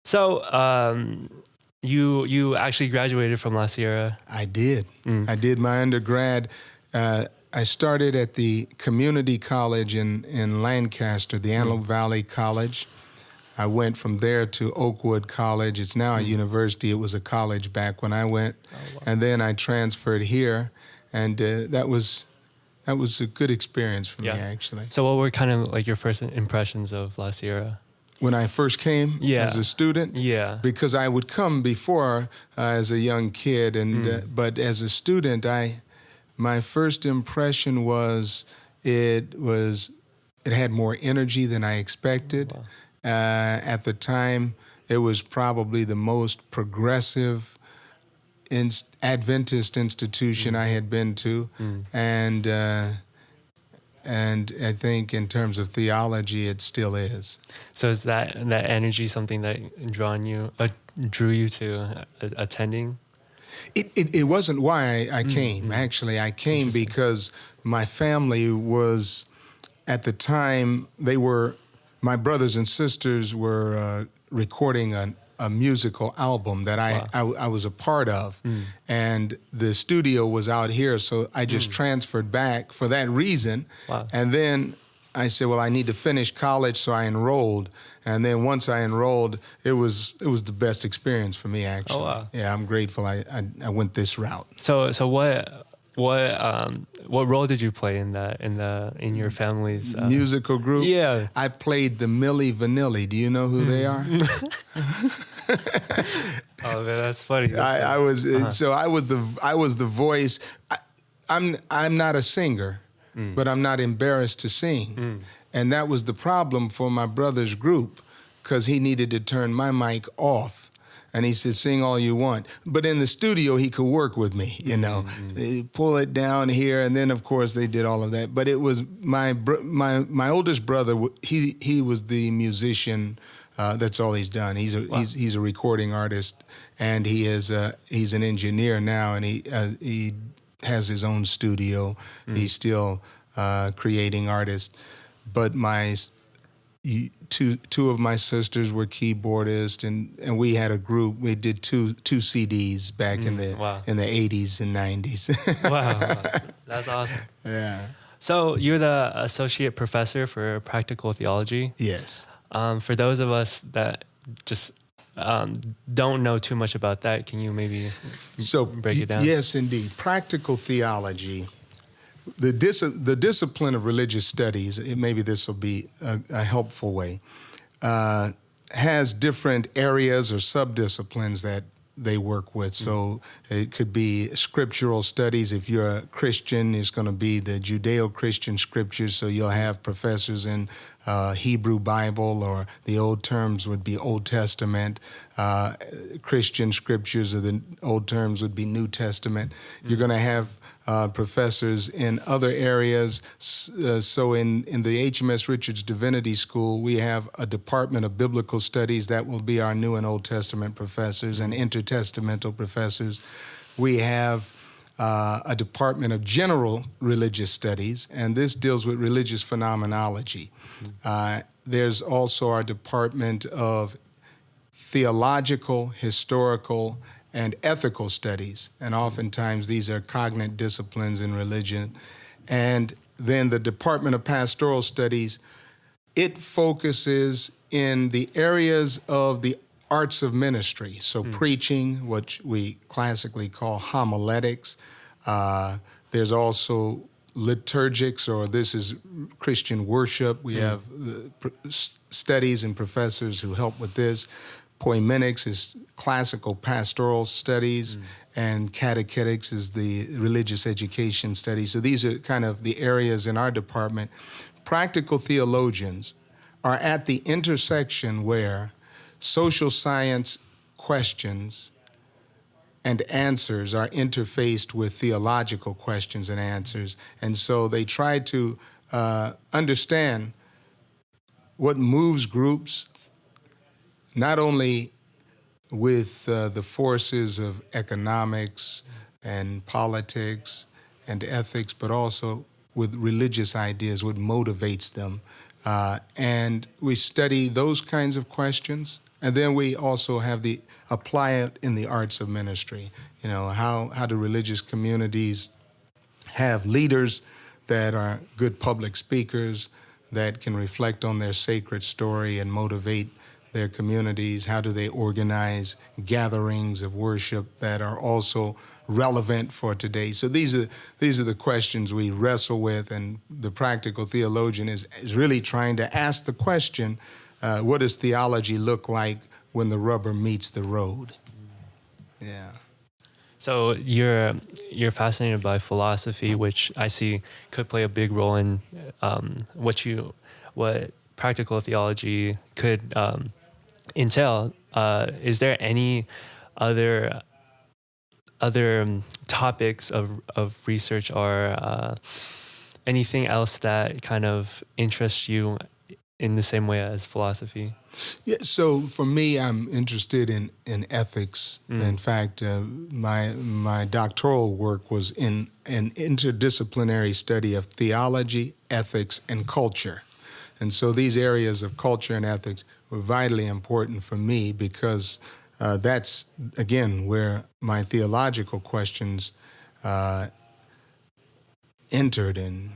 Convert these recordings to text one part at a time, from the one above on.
So, you actually graduated from La Sierra. I did. I did my undergrad. I started at the community college in Lancaster, the Antelope Valley College. I went from there to Oakwood College. It's now a university. It was a college back when I went. Oh, wow. And then I transferred here, and that was a good experience for me, actually. So what were kind of like your first impressions of La Sierra? When I first came as a student, because I would come before as a young kid, and but as a student, my first impression was it had more energy than I expected. Wow. At the time, it was probably the most progressive Adventist institution I had been to, and I think in terms of theology, it still is. So is that energy something that drew you to attending? It wasn't why I came. Actually, I came because my family was, at the time, my brothers and sisters were recording a musical album that I was a part of. And the studio was out here, so I just transferred back for that reason. Wow. And then I said, well, I need to finish college, so I enrolled. And then once I enrolled, it was the best experience for me, actually. Oh, wow. Yeah, I'm grateful I went this route. So what role did you play in your family's musical group? Yeah, I played the Milli Vanilli. Do you know who they are? Oh man, that's funny. I was the voice. I'm not a singer, but I'm not embarrassed to sing, and that was the problem for my brother's group, because he needed to turn my mic off. And he said, sing all you want. But in the studio, he could work with me, pull it down here. And then, of course, they did all of that. But it was my oldest brother, he was the musician. That's all he's done. He's a recording artist, and he's an engineer now, and he has his own studio. He's still creating artists. But two of my sisters were keyboardists, and we had a group. We did two CDs back in the 80s and 90s. Wow, that's awesome. Yeah. So you're the associate professor for practical theology. Yes. For those of us that just don't know too much about that, can you maybe break it down? Yes, indeed. Practical theology. The discipline of religious studies, maybe this will be a helpful way, has different areas or subdisciplines that they work with. So it could be scriptural studies. If you're a Christian, it's going to be the Judeo-Christian scriptures. So you'll have professors in Hebrew Bible, or the old terms would be Old Testament. Christian scriptures, or the old terms would be New Testament. You're going to have professors in other areas. So in the HMS Richards Divinity School, we have a Department of Biblical Studies that will be our New and Old Testament professors and intertestamental professors. We have a Department of General Religious Studies, and this deals with religious phenomenology. There's also our Department of Theological, Historical, and Ethical Studies, and oftentimes these are cognate disciplines in religion. And then the Department of Pastoral Studies, it focuses in the areas of the arts of ministry, so preaching, which we classically call homiletics. There's also liturgics, or this is Christian worship. We have studies and professors who help with this. Poemenics is classical pastoral studies, and catechetics is the religious education studies. So these are kind of the areas in our department. Practical theologians are at the intersection where social science questions and answers are interfaced with theological questions and answers. And so they try to understand what moves groups, not only with the forces of economics and politics and ethics, but also with religious ideas, what motivates them. And we study those kinds of questions And then we also have the apply it in the arts of ministry. You know, how do religious communities have leaders that are good public speakers that can reflect on their sacred story and motivate their communities? How do they organize gatherings of worship that are also relevant for today? So these are the questions we wrestle with, and the practical theologian is really trying to ask the question, what does theology look like when the rubber meets the road? Yeah. So you're fascinated by philosophy, which I see could play a big role in what practical theology could entail. Is there any other topics of research or anything else that kind of interests you in the same way as philosophy? Yeah, so for me, I'm interested in ethics. In fact, my doctoral work was in an interdisciplinary study of theology, ethics, and culture. And so these areas of culture and ethics were vitally important for me because that's, again, where my theological questions entered in.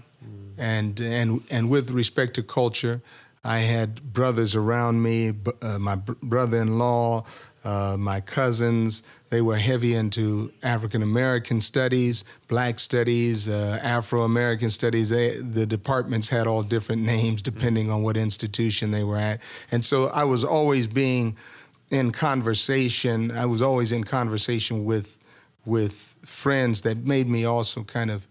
And with respect to culture, I had brothers around me, my brother-in-law, my cousins. They were heavy into African-American studies, Black studies, Afro-American studies. The departments had all different names depending on what institution they were at. And so I was always in conversation. I was always in conversation with friends that made me also kind of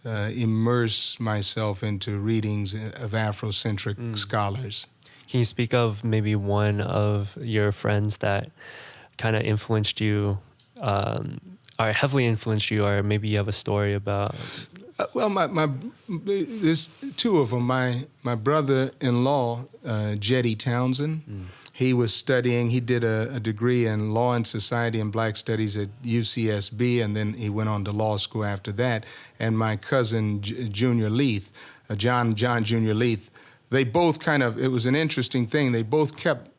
immerse myself into readings of Afrocentric scholars. Can you speak of maybe one of your friends that kind of influenced you, or heavily influenced you, or maybe you have a story about? Well, there's two of them. My brother-in-law, Jetty Townsend. He was studying, he did a degree in Law and Society and Black Studies at UCSB, and then he went on to law school after that. And my cousin, Junior Leith, John Junior Leith, they both it was an interesting thing. They both kept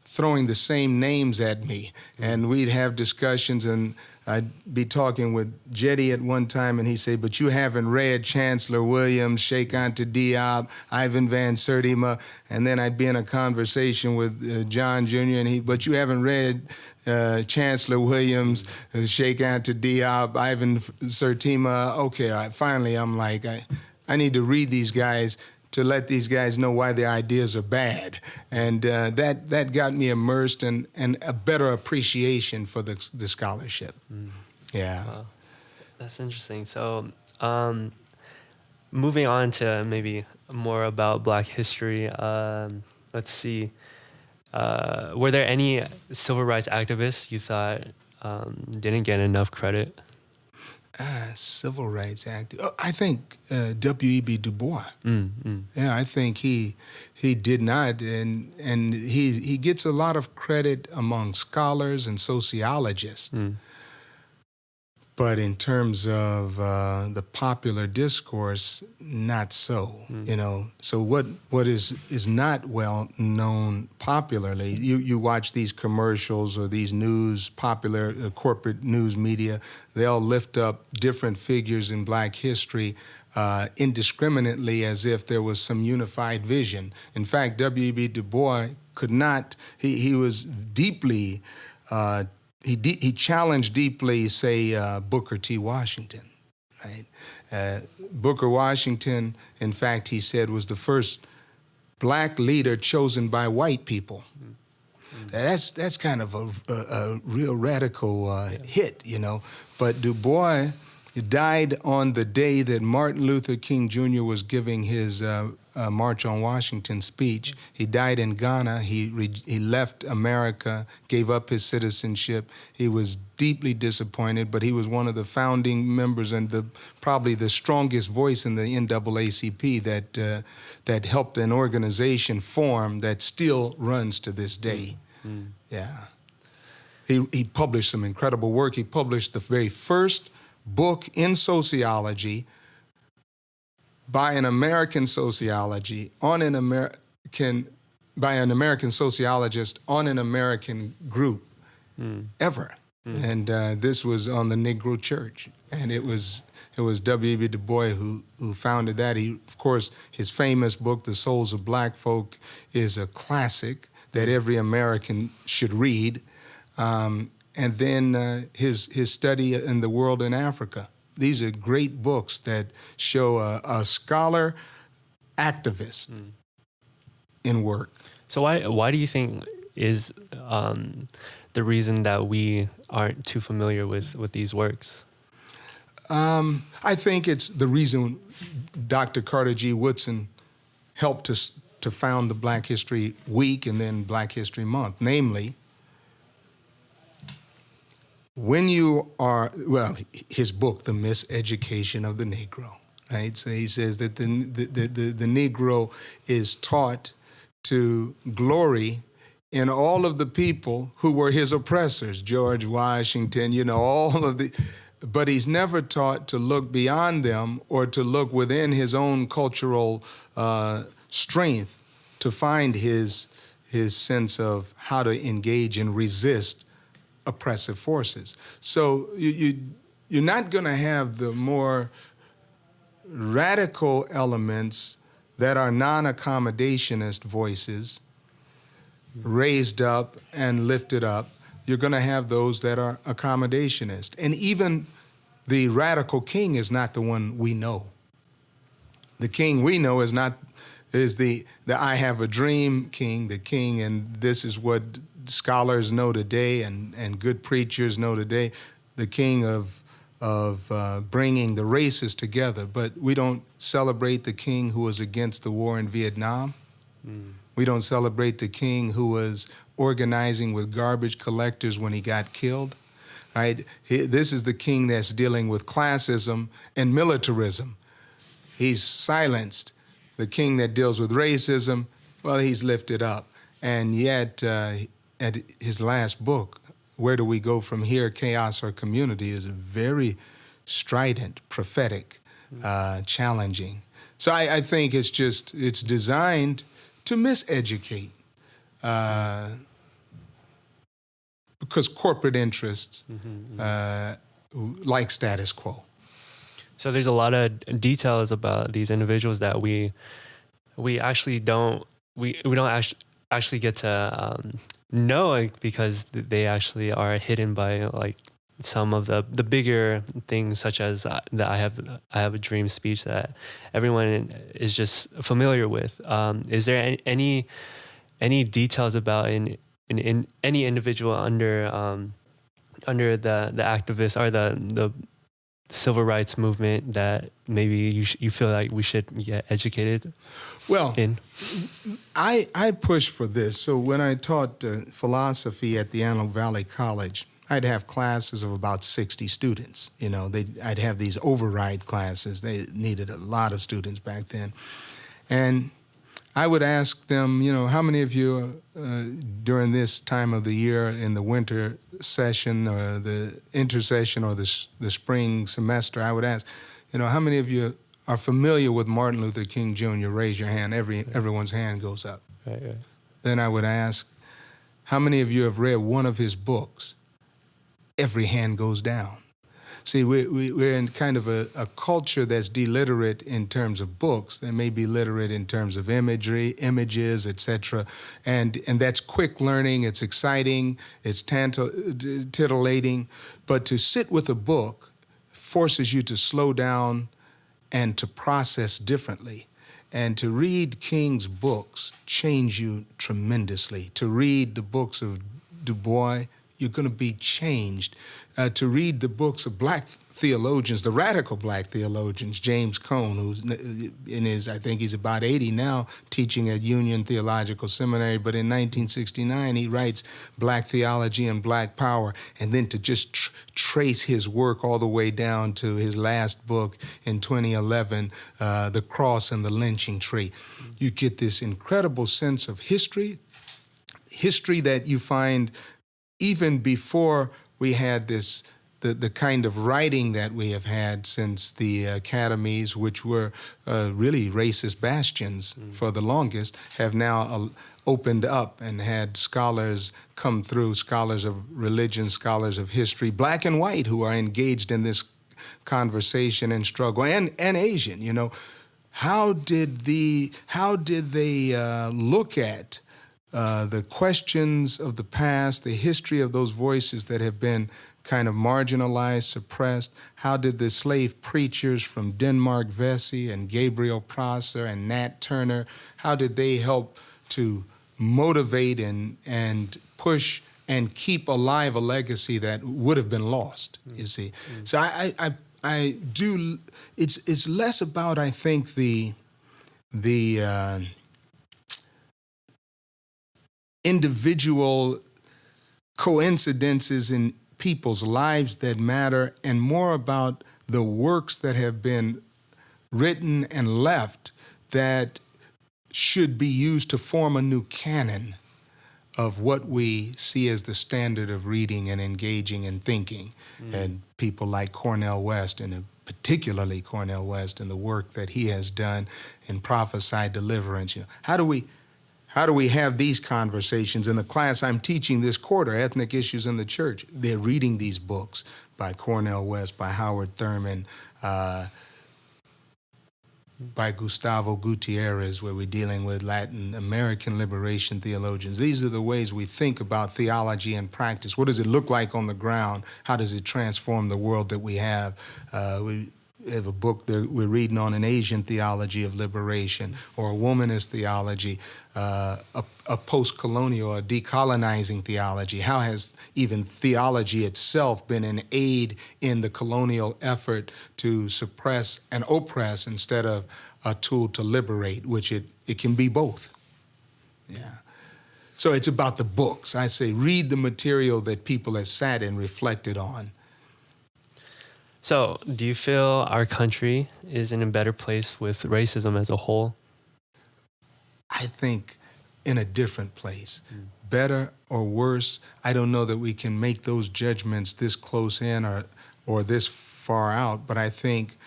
throwing the same names at me, and we'd have discussions, and I'd be talking with Jetty at one time, and he'd say, but you haven't read Chancellor Williams, Cheikh Anta Diop, Ivan Van Sertima, and then I'd be in a conversation with John Jr., but you haven't read Chancellor Williams, Cheikh Anta Diop, Ivan Sertima. Okay, finally I'm like, I need to read these guys to let these guys know why their ideas are bad. And that got me immersed in a better appreciation for the scholarship. Yeah. Wow. That's interesting. So moving on to maybe more about Black history, let's see. Were there any civil rights activists you thought didn't get enough credit? Civil rights activist. Oh, I think W.E.B. Du Bois. Yeah, I think he did not, and he gets a lot of credit among scholars and sociologists. But in terms of the popular discourse, not so. You know, so what is not well known popularly? You watch these commercials or these popular corporate news media. They all lift up different figures in Black history indiscriminately, as if there was some unified vision. In fact, W.E.B. Du Bois could not. He was deeply. He challenged deeply, say, Booker T. Washington, right? Booker Washington, in fact, he said, was the first Black leader chosen by white people. That's kind of a real radical hit, you know. But Du Bois died on the day that Martin Luther King Jr. was giving his March on Washington speech. He died in Ghana. He left America, gave up his citizenship. He was deeply disappointed, but he was one of the founding members and probably the strongest voice in the NAACP that helped an organization form that still runs to this day. Yeah. He published some incredible work. He published the very first book in sociology by an American sociology on an American by an American sociologist on an American group ever. And this was on the Negro Church, and it was W.E.B. Du Bois who founded that. He, of course, his famous book, The Souls of Black Folk, is a classic that every American should read. And then his study in the world in Africa. These are great books that show a scholar activist in work. So why do you think is the reason that we aren't too familiar with these works? I think it's the reason Dr. Carter G. Woodson helped us to found the Black History Week and then Black History Month. Namely, when you are, well, his book, The Miseducation of the Negro, right? So he says that the Negro is taught to glory in all of the people who were his oppressors, George Washington, you know, all of the, but he's never taught to look beyond them or to look within his own cultural strength to find his sense of how to engage and resist oppressive forces. So you're not going to have the more radical elements that are non-accommodationist voices raised up and lifted up. You're going to have those that are accommodationist. And even the radical king is not the one we know. The king we know is the I have a dream king, the king, and this is what scholars know today and good preachers know today, the king of bringing the races together. But we don't celebrate the king who was against the war in Vietnam. We don't celebrate the king who was organizing with garbage collectors when he got killed. Right? This is the king that's dealing with classism and militarism. He's silenced. The king that deals with racism, well, he's lifted up. And yet, at his last book, Where Do We Go From Here, Chaos or Community, is very strident, prophetic, challenging. So I think it's designed to miseducate because corporate interests like status quo. So there's a lot of details about these individuals that we actually don't actually get to know, like, because they actually are hidden by like some of the bigger things, such as the I have a dream speech that everyone is just familiar with. Is there any details about in any individual under the activists or the civil rights movement that maybe you feel like we should get educated in? I push for this. So when I taught philosophy at the Antelope Valley College, I'd have classes of about 60 students. You know, I'd have these override classes. They needed a lot of students back then. And I would ask them, you know, how many of you during this time of the year in the winter session or the intersession or the spring semester, I would ask, you know, how many of you are familiar with Martin Luther King Jr.? Raise your hand. Everyone's hand goes up. Right. Then I would ask, how many of you have read one of his books? Every hand goes down. See, we're in kind of a culture that's deliterate in terms of books. They may be literate in terms of imagery, images, etc. And that's quick learning. It's exciting. It's titillating. But to sit with a book forces you to slow down and to process differently. And to read King's books change you tremendously. To read the books of Dubois, you're going to be changed. To read the books of black theologians, the radical black theologians, James Cone, who's I think he's about 80 now, teaching at Union Theological Seminary, but in 1969 he writes Black Theology and Black Power, and then to just trace his work all the way down to his last book in 2011, The Cross and the Lynching Tree. You get this incredible sense of history that you find even before we had the the kind of writing that we have had since the academies, which were really racist bastions for the longest, have now opened up and had scholars come through, scholars of religion, scholars of history, black and white, who are engaged in this conversation and struggle, and Asian. You know, how did they look at the questions of the past, the history of those voices that have been kind of marginalized, suppressed? How did the slave preachers from Denmark Vesey and Gabriel Prosser and Nat Turner, how did they help to motivate and push and keep alive a legacy that would have been lost, you see? So I do, it's less about, I think, the individual coincidences in people's lives that matter, and more about the works that have been written and left that should be used to form a new canon of what we see as the standard of reading and engaging and thinking. And people like Cornel West, and particularly Cornel West, and the work that he has done in prophesied deliverance. You know, how do we have these conversations? In the class I'm teaching this quarter, Ethnic Issues in the Church, they're reading these books by Cornel West, by Howard Thurman, by Gustavo Gutierrez, where we're dealing with Latin American liberation theologians. These are the ways we think about theology and practice. What does it look like on the ground? How does it transform the world that we have? We have a book that we're reading on an Asian theology of liberation, or a womanist theology, a post-colonial, a decolonizing theology. How has even theology itself been an aid in the colonial effort to suppress and oppress instead of a tool to liberate, which it can be both. Yeah. So it's about the books. I say read the material that people have sat and reflected on. So, do you feel our country is in a better place with racism as a whole? I think in a different place. Better or worse, I don't know that we can make those judgments this close in or this far out, but I think,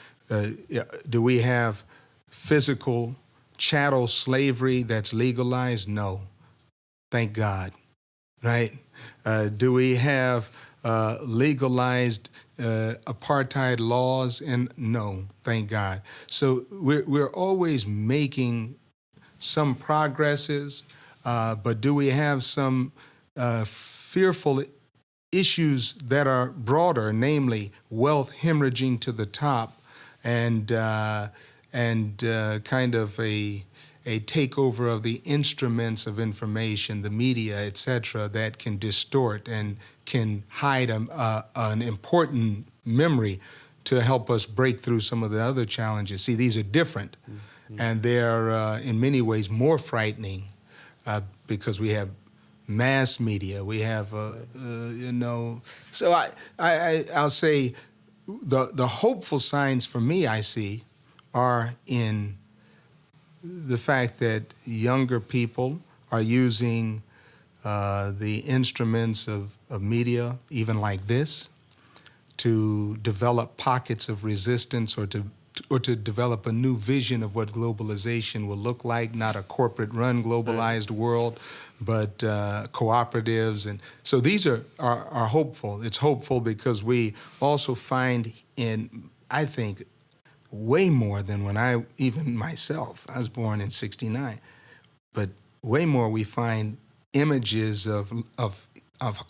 do we have physical chattel slavery that's legalized? No. Thank God, right? Do we have legalized apartheid laws? And no, thank God. So we're always making some progresses, but do we have some fearful issues that are broader, namely wealth hemorrhaging to the top, and kind of a takeover of the instruments of information, the media, et cetera, that can distort and can hide an important memory to help us break through some of the other challenges. See, these are different, and they're in many ways more frightening because we have mass media. We have, So I'll say the hopeful signs for me I see are in the fact that younger people are using the instruments of media, even like this, to develop pockets of resistance or to develop a new vision of what globalization will look like, not a corporate-run globalized world, but cooperatives. And so these are hopeful. It's hopeful because we also find in, I think, way more than when even myself, I was born in '69, but way more we find images of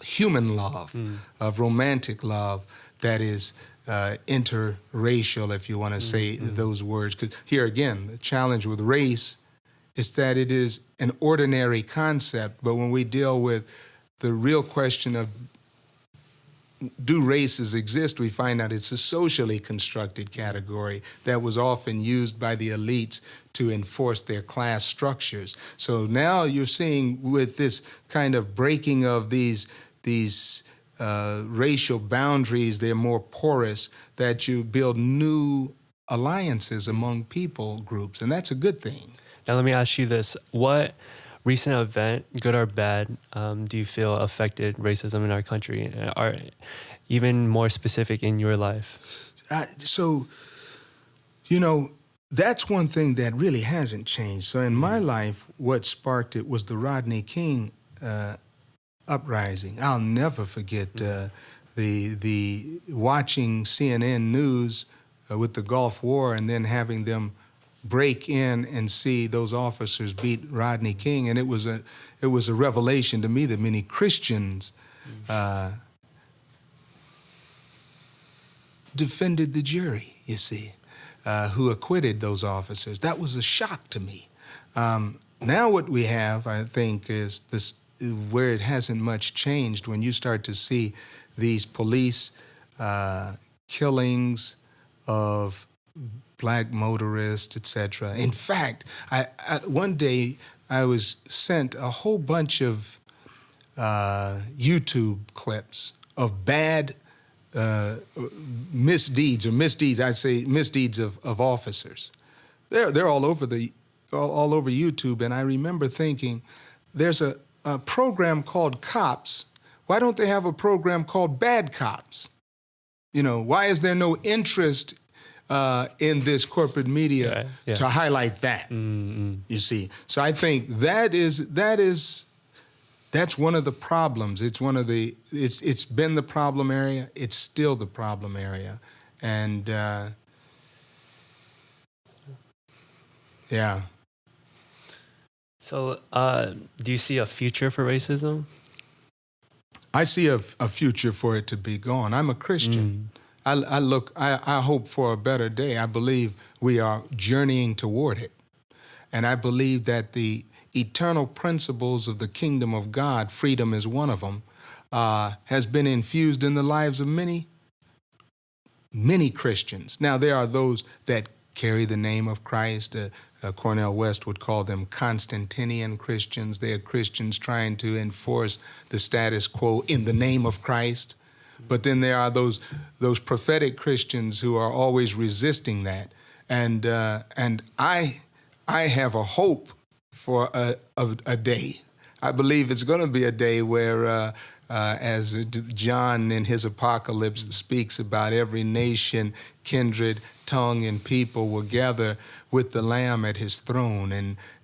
human love, of romantic love that is interracial, if you want to say those words. Because here again, the challenge with race is that it is an ordinary concept, but when we deal with the real question of do races exist, we find out it's a socially constructed category that was often used by the elites to enforce their class structures. So now you're seeing with this kind of breaking of these racial boundaries, they're more porous, that you build new alliances among people groups, and that's a good thing. Now let me ask you this. What recent event, good or bad, do you feel affected racism in our country? Or even more specific in your life? So, that's one thing that really hasn't changed. So in my life, what sparked it was the Rodney King uprising. I'll never forget the watching CNN News with the Gulf War, and then having them break in and see those officers beat Rodney King, and it was a revelation to me that many Christians defended the jury, you see, who acquitted those officers. That was a shock to me. Now what we have, I think, is this, where it hasn't much changed, when you start to see these police killings of black motorists, etc. In fact, one day I was sent a whole bunch of YouTube clips of bad misdeeds of officers. They're all over all over YouTube, and I remember thinking, there's a program called Cops. Why don't they have a program called Bad Cops? Why is there no interest in this corporate media to highlight that? You see, so I think that's one of the problems. It's been the problem area. It's still the problem area, and yeah. So, do you see a future for racism? I see a future for it to be gone. I'm a Christian. I hope for a better day. I believe we are journeying toward it. And I believe that the eternal principles of the kingdom of God, freedom is one of them, has been infused in the lives of many, many Christians. Now, there are those that carry the name of Christ. Cornel West would call them Constantinian Christians. They are Christians trying to enforce the status quo in the name of Christ. But then there are those prophetic Christians who are always resisting that. And I have a hope for a day. I believe it's going to be a day where, as John in his Apocalypse speaks about, every nation, kindred, tongue, and people will gather with the Lamb at his throne,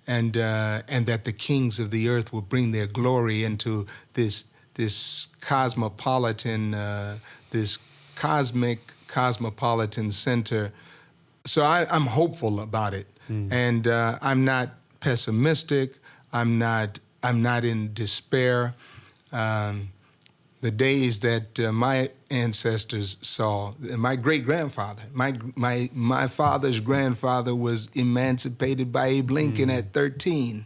and that the kings of the earth will bring their glory into this cosmopolitan, this cosmopolitan center. So I'm hopeful about it, and I'm not pessimistic. I'm not in despair. The days that my ancestors saw, my great-grandfather, my father's grandfather was emancipated by Abe Lincoln at 13.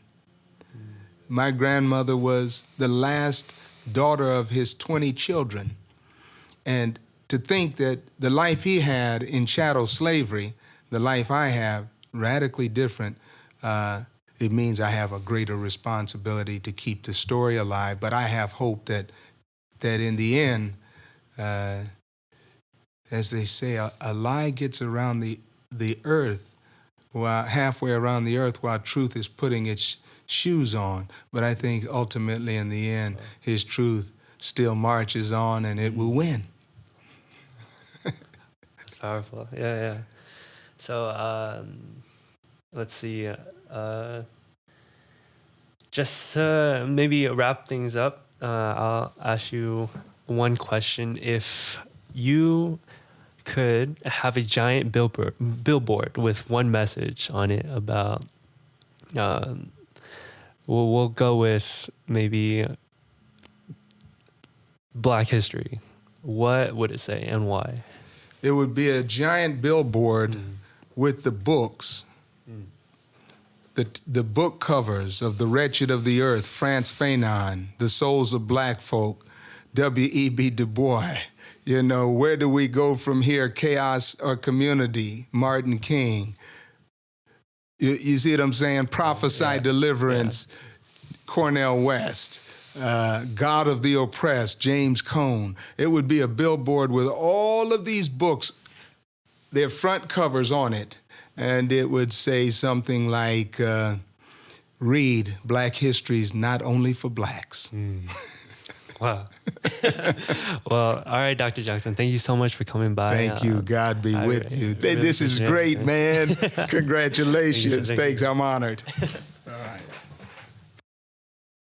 My grandmother was the last daughter of his 20 children. And to think that the life he had in chattel slavery, the life I have, radically different, it means I have a greater responsibility to keep the story alive. But I have hope that in the end, as they say, a lie gets around the earth, while halfway around the earth, while truth is putting its shoes on. But I think ultimately in the end, his truth still marches on, and it will win. That's powerful. Yeah. So let's see. Just to maybe wrap things up, I'll ask you one question. If you could have a giant billboard with one message on it about, we'll go with maybe Black history, what would it say and why? It would be a giant billboard with the books, the book covers of The Wretched of the Earth, Frantz Fanon, The Souls of Black Folk, W.E.B. Du Bois. Where do we go from here? Chaos or Community, Martin King. You see what I'm saying? Prophesy Deliverance, Cornel West. God of the Oppressed, James Cone. It would be a billboard with all of these books, their front covers on it, and it would say something like, read Black History is Not Only for Blacks. Wow. Well, all right, Dr. Jackson, thank you so much for coming by. Thank you. God be with you. Really This is great, man. Congratulations. Thank you. Thanks. I'm honored.